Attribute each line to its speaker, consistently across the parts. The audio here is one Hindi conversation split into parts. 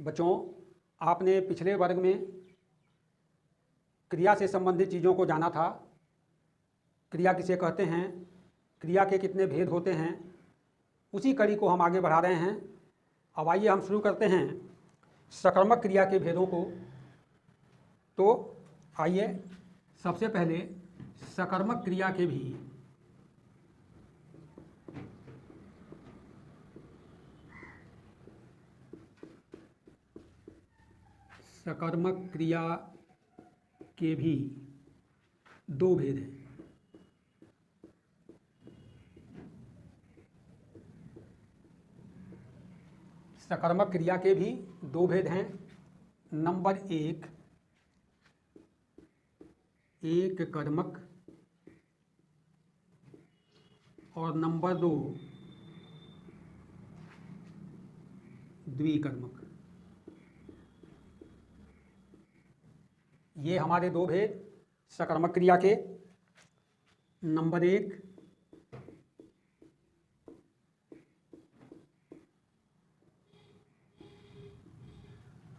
Speaker 1: बच्चों, आपने पिछले वर्ग में क्रिया से संबंधित चीज़ों को जाना था। क्रिया किसे कहते हैं, क्रिया के कितने भेद होते हैं, उसी कड़ी को हम आगे बढ़ा रहे हैं। अब आइए हम शुरू करते हैं सकर्मक क्रिया के भेदों को। तो आइए सबसे पहले सकर्मक क्रिया के भी सकर्मक क्रिया के भी दो भेद हैं। सकर्मक क्रिया के भी दो भेद हैं। नंबर एक कर्मक और नंबर दो द्विकर्मक। ये हमारे दो भेद सकर्मक क्रिया के। नंबर एक,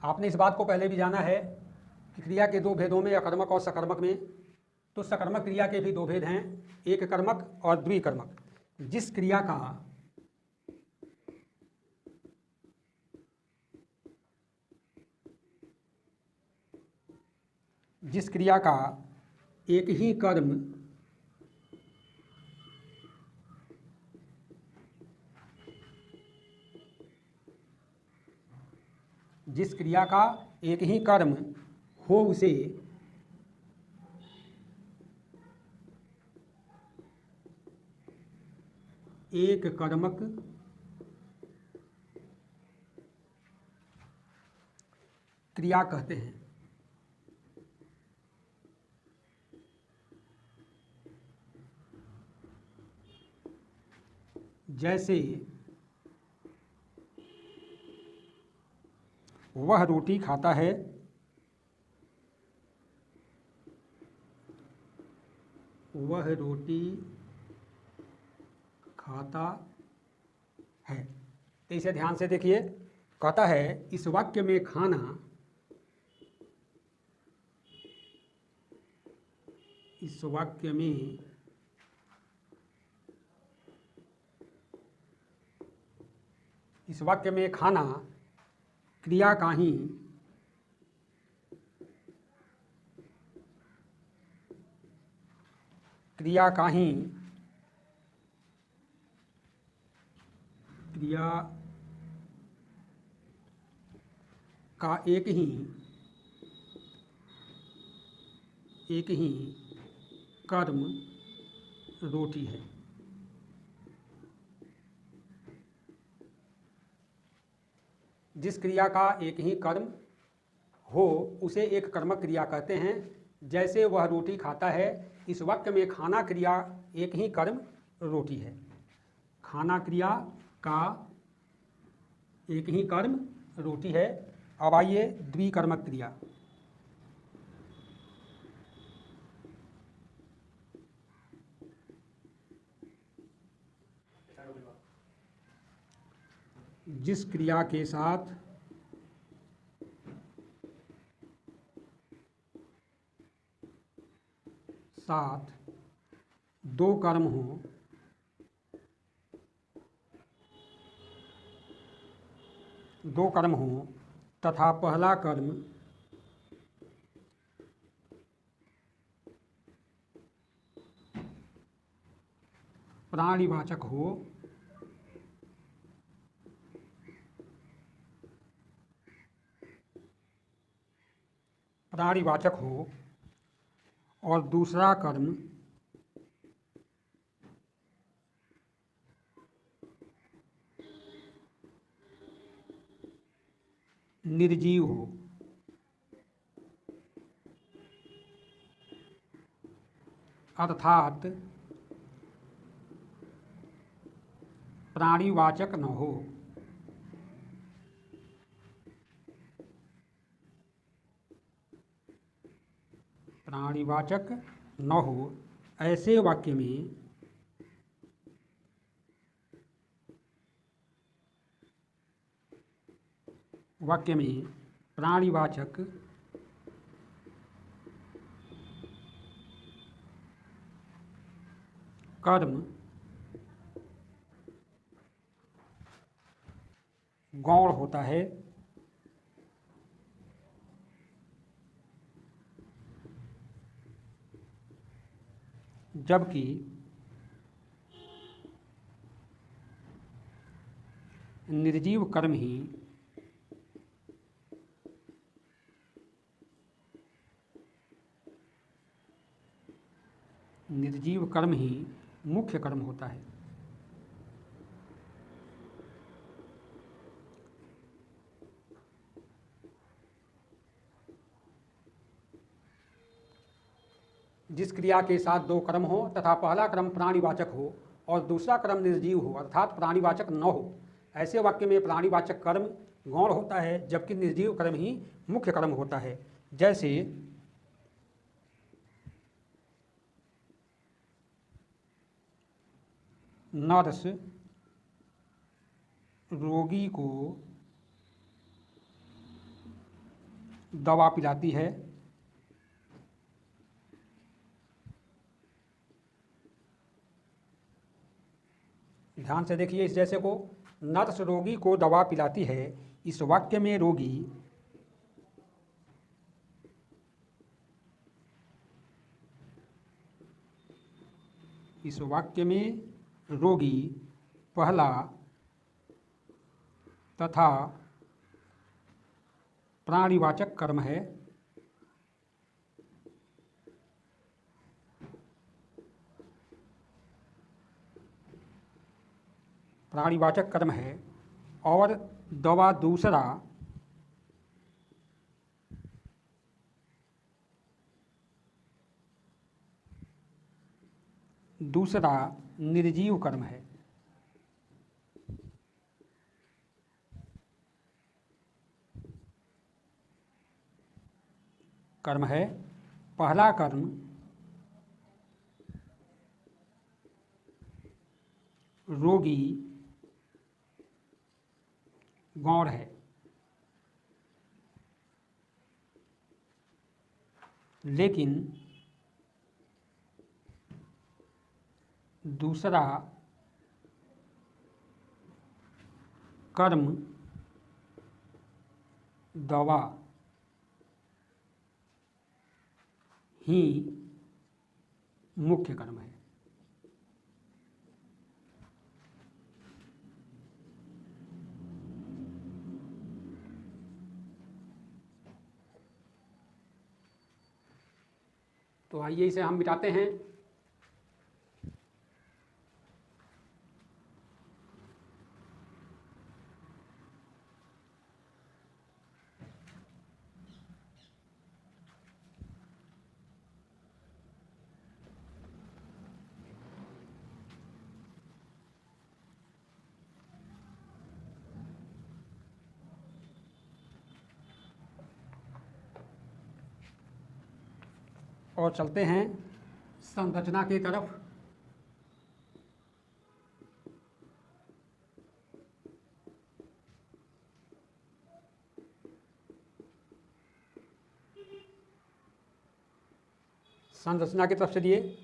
Speaker 1: आपने इस बात को पहले भी जाना है कि क्रिया के दो भेदों में अकर्मक और सकर्मक में, तो सकर्मक क्रिया के भी दो भेद हैं, एक कर्मक और द्विकर्मक। जिस क्रिया का एक ही कर्म जिस क्रिया का एक ही कर्म हो उसे एक कर्मक क्रिया कहते हैं। जैसे वह रोटी खाता है, वह रोटी खाता है। तो इसे ध्यान से देखिए। कहता है इस वाक्य में खाना खाना क्रिया का एक ही कर्म रोटी है। जिस क्रिया का एक ही कर्म हो उसे एक कर्मक क्रिया कहते हैं। जैसे वह रोटी खाता है, इस वाक्य में खाना क्रिया एक ही कर्म रोटी है। खाना क्रिया का एक ही कर्म रोटी है। अब आइए द्विकर्मक क्रिया। जिस क्रिया के साथ दो कर्म हों, तथा पहला कर्म प्राणिवाचक हो और दूसरा कर्म निर्जीव हो, अर्थात प्राणिवाचक न हो। प्राणिवाचक न हो ऐसे वाक्य में वाक्य में प्राणीवाचक कर्म गौण होता है, जबकि निर्जीव कर्म ही मुख्य कर्म होता है। जिस क्रिया के साथ दो कर्म हो तथा पहला कर्म प्राणीवाचक हो और दूसरा कर्म निर्जीव हो अर्थात प्राणीवाचक न हो, ऐसे वाक्य में प्राणीवाचक कर्म गौण होता है जबकि निर्जीव कर्म ही मुख्य कर्म होता है। जैसे नर्स रोगी को दवा पिलाती है, ध्यान से देखिए इस जैसे को, नर्स रोगी को दवा पिलाती है। इस वाक्य में रोगी पहला तथा प्राणीवाचक कर्म है, और दवा दूसरा निर्जीव कर्म है। पहला कर्म रोगी गौण है, लेकिन दूसरा कर्म दवा ही मुख्य कर्म है। तो आइए इसे हम मिटाते हैं। और चलते हैं संरचना की तरफ। संरचना की तरफ चलिए।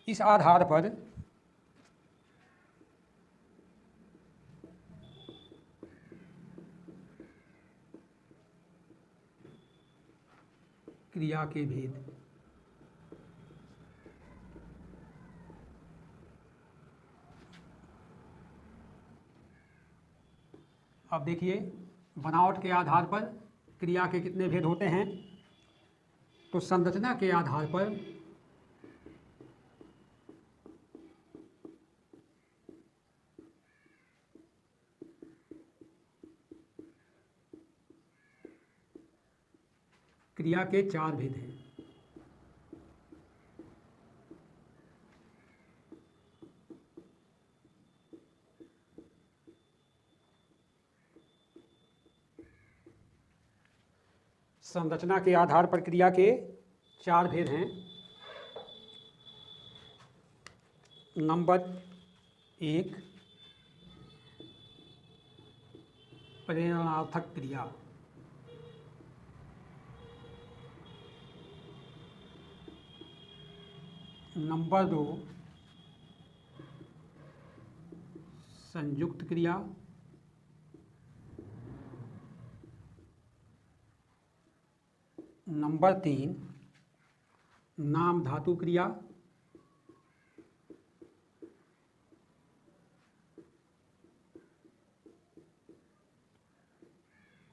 Speaker 1: इस आधार पर क्रिया के भेद। अब देखिए बनावट के आधार पर क्रिया के कितने भेद होते हैं। तो संरचना के आधार पर क्रिया के 4 भेद हैं। संरचना के आधार पर क्रिया के 4 भेद हैं। नंबर 1 प्रेरणार्थक क्रिया। नंबर 2 संयुक्त क्रिया। नंबर 3 नाम धातु क्रिया।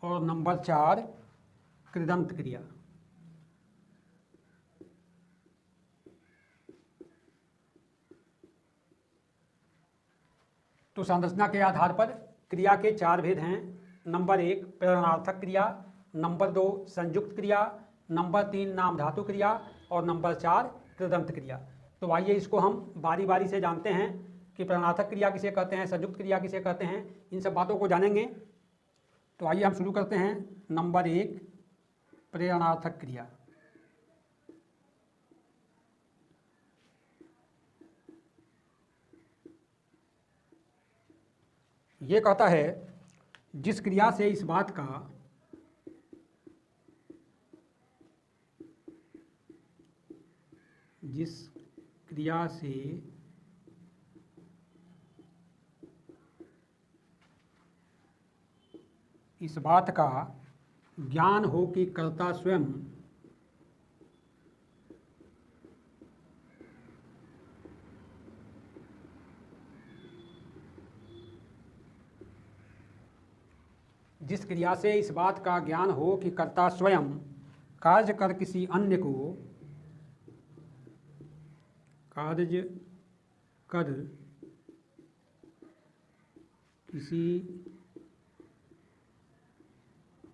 Speaker 1: और नंबर 4 कृदंत क्रिया। तो संरचना के आधार पर क्रिया के 4 भेद हैं। नंबर 1 प्रेरणार्थक क्रिया, नंबर 2 संयुक्त क्रिया, नंबर 3 नाम धातु क्रिया और नंबर 4 कृदंत क्रिया। तो आइए इसको हम बारी बारी से जानते हैं कि प्रेरणार्थक क्रिया किसे कहते हैं, संयुक्त क्रिया किसे कहते हैं, इन सब बातों को जानेंगे। तो आइए हम शुरू करते हैं। नंबर 1 प्रेरणार्थक क्रिया। ये कहता है जिस क्रिया से इस बात का ज्ञान हो कि कर्ता स्वयं जिस क्रिया से इस बात का ज्ञान हो कि कर्ता स्वयं कार्य कर किसी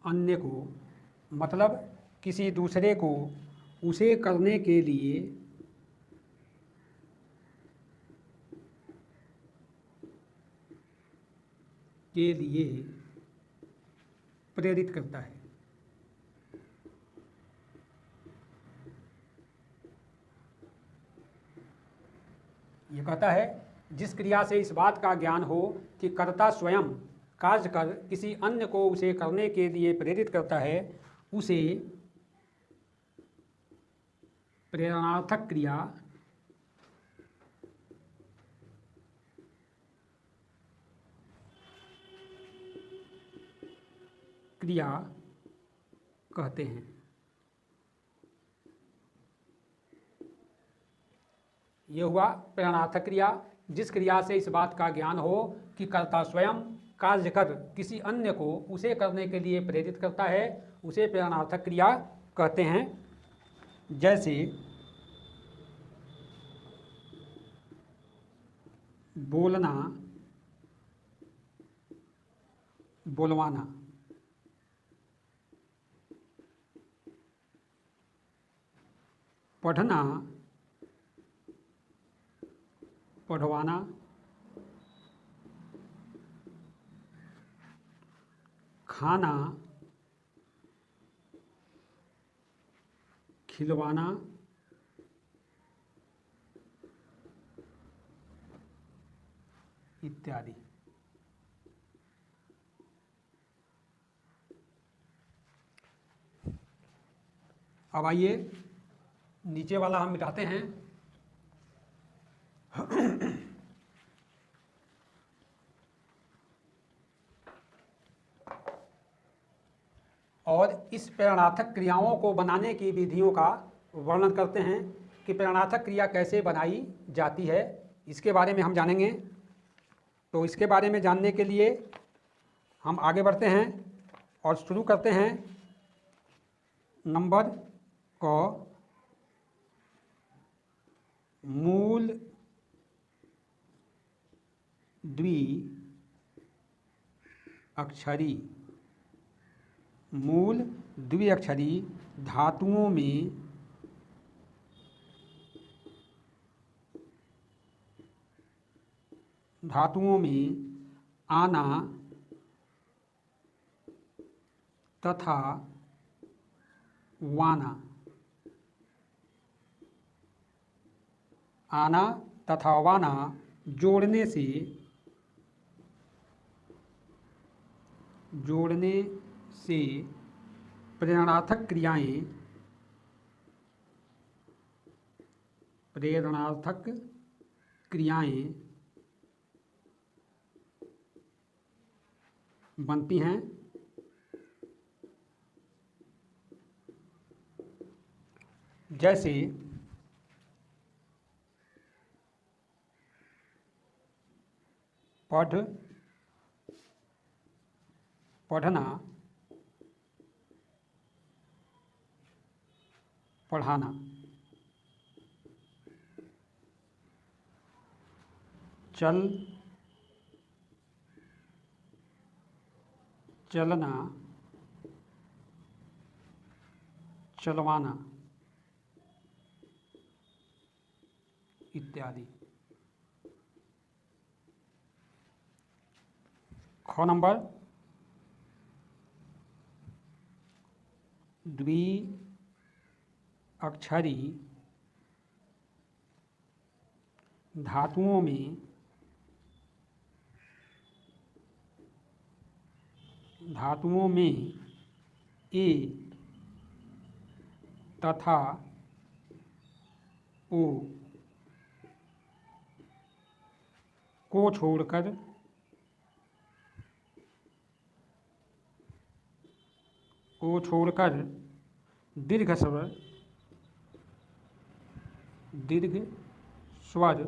Speaker 1: अन्य को मतलब किसी दूसरे को उसे करने के लिए प्रेरित करता है। ये कहता है जिस क्रिया से इस बात का ज्ञान हो कि कर्ता स्वयं कार्य कर किसी अन्य को उसे करने के लिए प्रेरित करता है, उसे प्रेरणार्थक क्रिया कहते हैं। ये हुआ प्रेरणार्थक क्रिया। जिस क्रिया से इस बात का ज्ञान हो कि कर्ता स्वयं कार्य कर किसी अन्य को उसे करने के लिए प्रेरित करता है, उसे प्रेरणार्थक क्रिया कहते हैं। जैसे बोलना, बुलवाना, पढ़ना, पढ़वाना, खाना, खिलवाना, इत्यादि। अब आइए नीचे वाला हम मिटाते हैं। और इस प्रेरणार्थक क्रियाओं को बनाने की विधियों का वर्णन करते हैं कि प्रेरणार्थक क्रिया कैसे बनाई जाती है, इसके बारे में हम जानेंगे। तो इसके बारे में जानने के लिए हम आगे बढ़ते हैं और शुरू करते हैं नंबर क मूल द्विअक्षरी धातुओं में आना तथा वाना। आना तथा वाना जोड़ने से जोड़ने से प्रेरणार्थक क्रियाएं बनती हैं, जैसे पढ़ना, पढ़ाना। चलना, चलवाना इत्यादि। ख नंबर, द्विअक्षरी धातुओं में ए तथा ओ को छोड़कर दीर्घ स्वर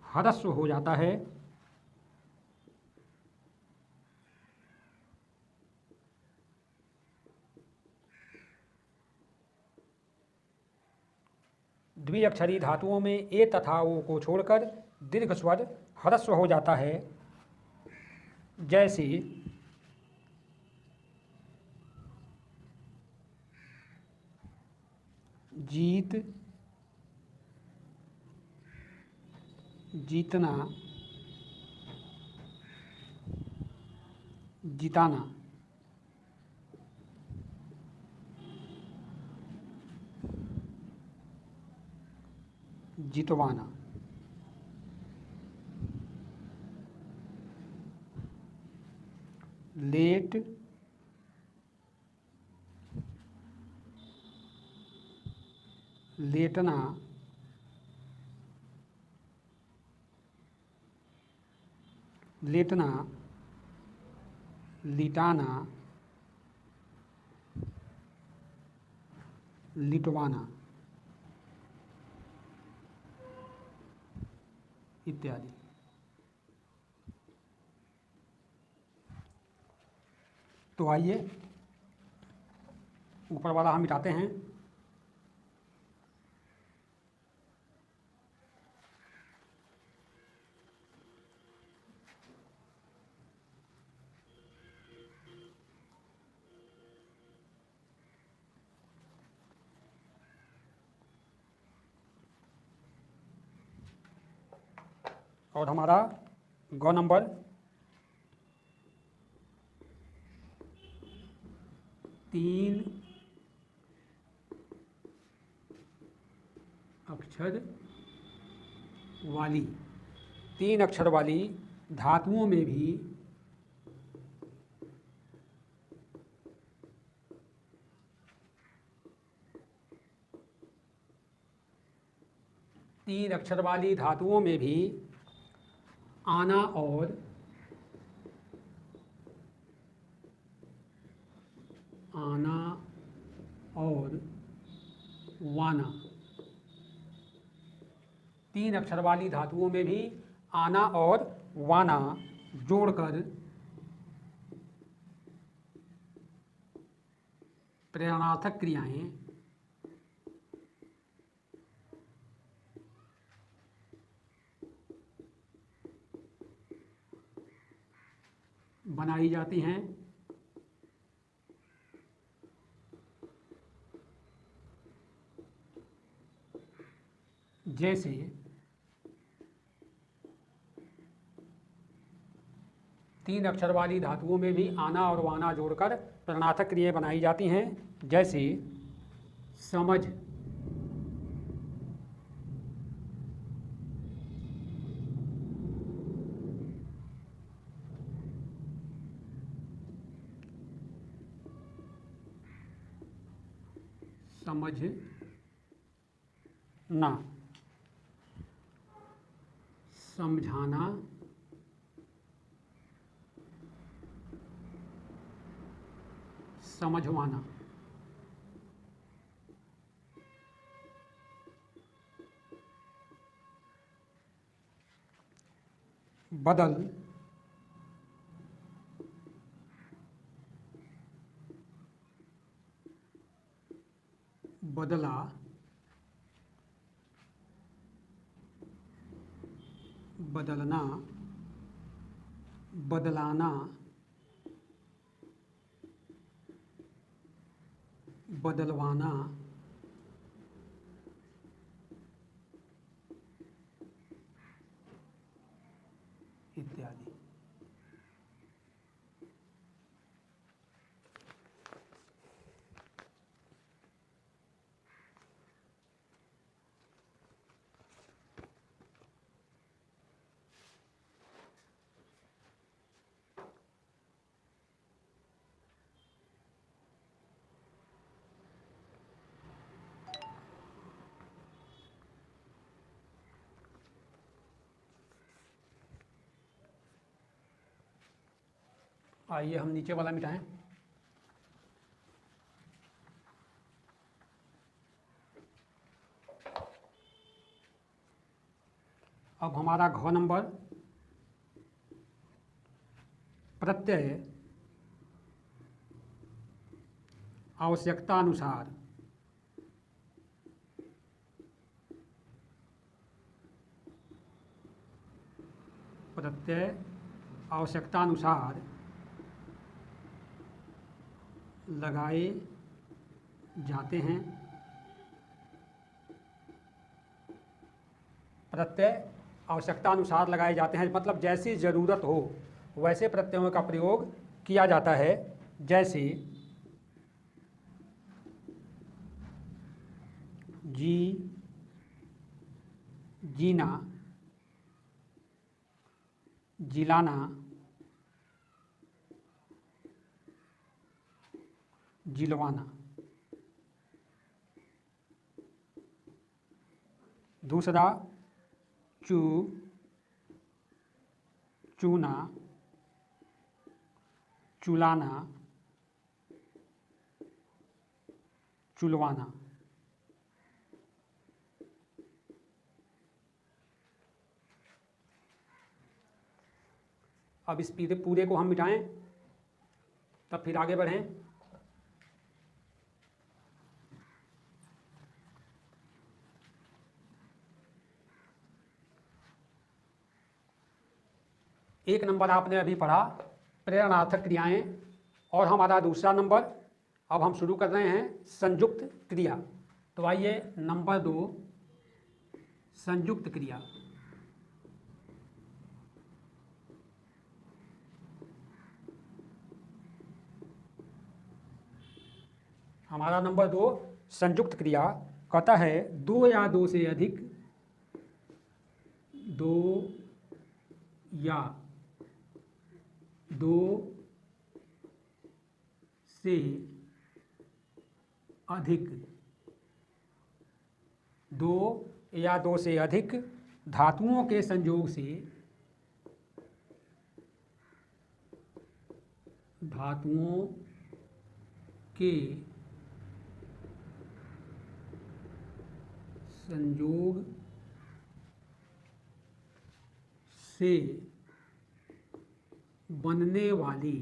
Speaker 1: ह्रस्व हो जाता है। द्विअक्षरी धातुओं में ए तथा ओ को छोड़कर दीर्घ स्वर ह्रस्व हो जाता है, जैसे जीत, जीतना, जिताना। जितवाना। लेट, लेटना, लेटना, लिटाना, लिटवाना इत्यादि। तो आइए ऊपर वाला हम मिटाते हैं। और हमारा ग नंबर तीन अक्षर वाली धातुओं में भी आना और वाना, 3 अक्षर वाली धातुओं में भी आना और वाना जोड़कर प्रेरणार्थक क्रियाएं बनाई जाती हैं, जैसे तीन अक्षर वाली धातुओं में भी आना और वाना जोड़कर प्रेरणार्थक क्रियाएं बनाई जाती हैं, जैसे समझ, समझना, समझाना, समझवाना। बदल, बदला, बदलना, बदलाना, बदलवाना, इत्यादि। आइए हम नीचे वाला मिटाएं। अब हमारा घ नंबर प्रत्यय आवश्यकता अनुसार प्रत्यय आवश्यकता अनुसार लगाए जाते हैं। प्रत्यय आवश्यकता अनुसार लगाए जाते हैं मतलब जैसी ज़रूरत हो वैसे प्रत्ययों का प्रयोग किया जाता है। जैसे जी, जीना, जिलाना, जिलवाना। दूसरा चू, चूना, चुलाना, चुलवाना। अब इस पूरे को हम मिटाएं तब फिर आगे बढ़ें। एक नंबर आपने अभी पढ़ा प्रेरणार्थक क्रियाएं और हमारा दूसरा नंबर अब हम शुरू कर रहे हैं संयुक्त क्रिया। तो आइए नंबर 2 संयुक्त क्रिया। हमारा नंबर 2 संयुक्त क्रिया कहता है दो या दो से अधिक, दो या दो से अधिक, दो या दो से अधिक धातुओं के संयोग से, धातुओं के संयोग से बनने वाली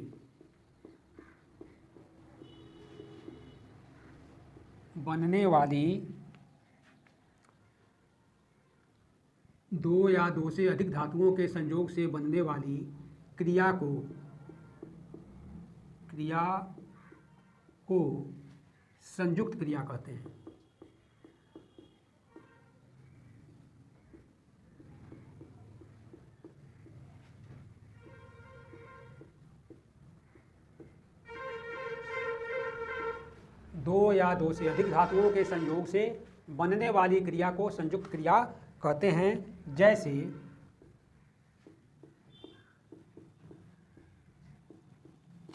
Speaker 1: दो या दो से अधिक धातुओं के संयोग से बनने वाली क्रिया को संयुक्त क्रिया कहते हैं। दो या दो से अधिक धातुओं के संयोग से बनने वाली क्रिया को संयुक्त क्रिया कहते हैं। जैसे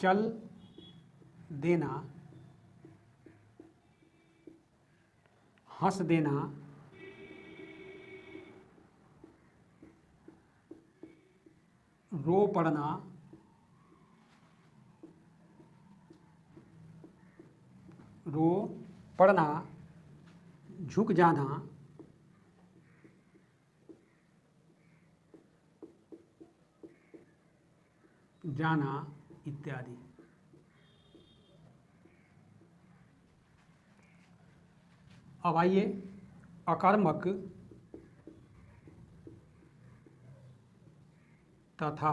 Speaker 1: चल देना, हंस देना, रो पड़ना, रो पड़ना, झुक जाना, जाना इत्यादि। अब आइए अकर्मक तथा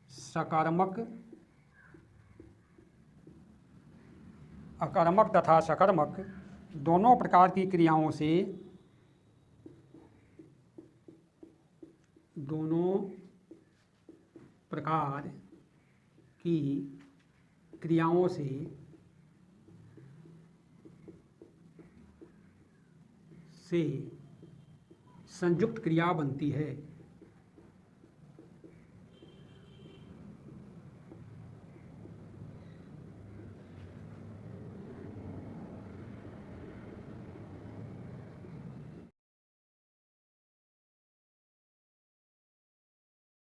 Speaker 1: सकर्मक, अकर्मक तथा सकर्मक दोनों प्रकार की क्रियाओं से, दोनों प्रकार की क्रियाओं से संयुक्त क्रिया बनती है।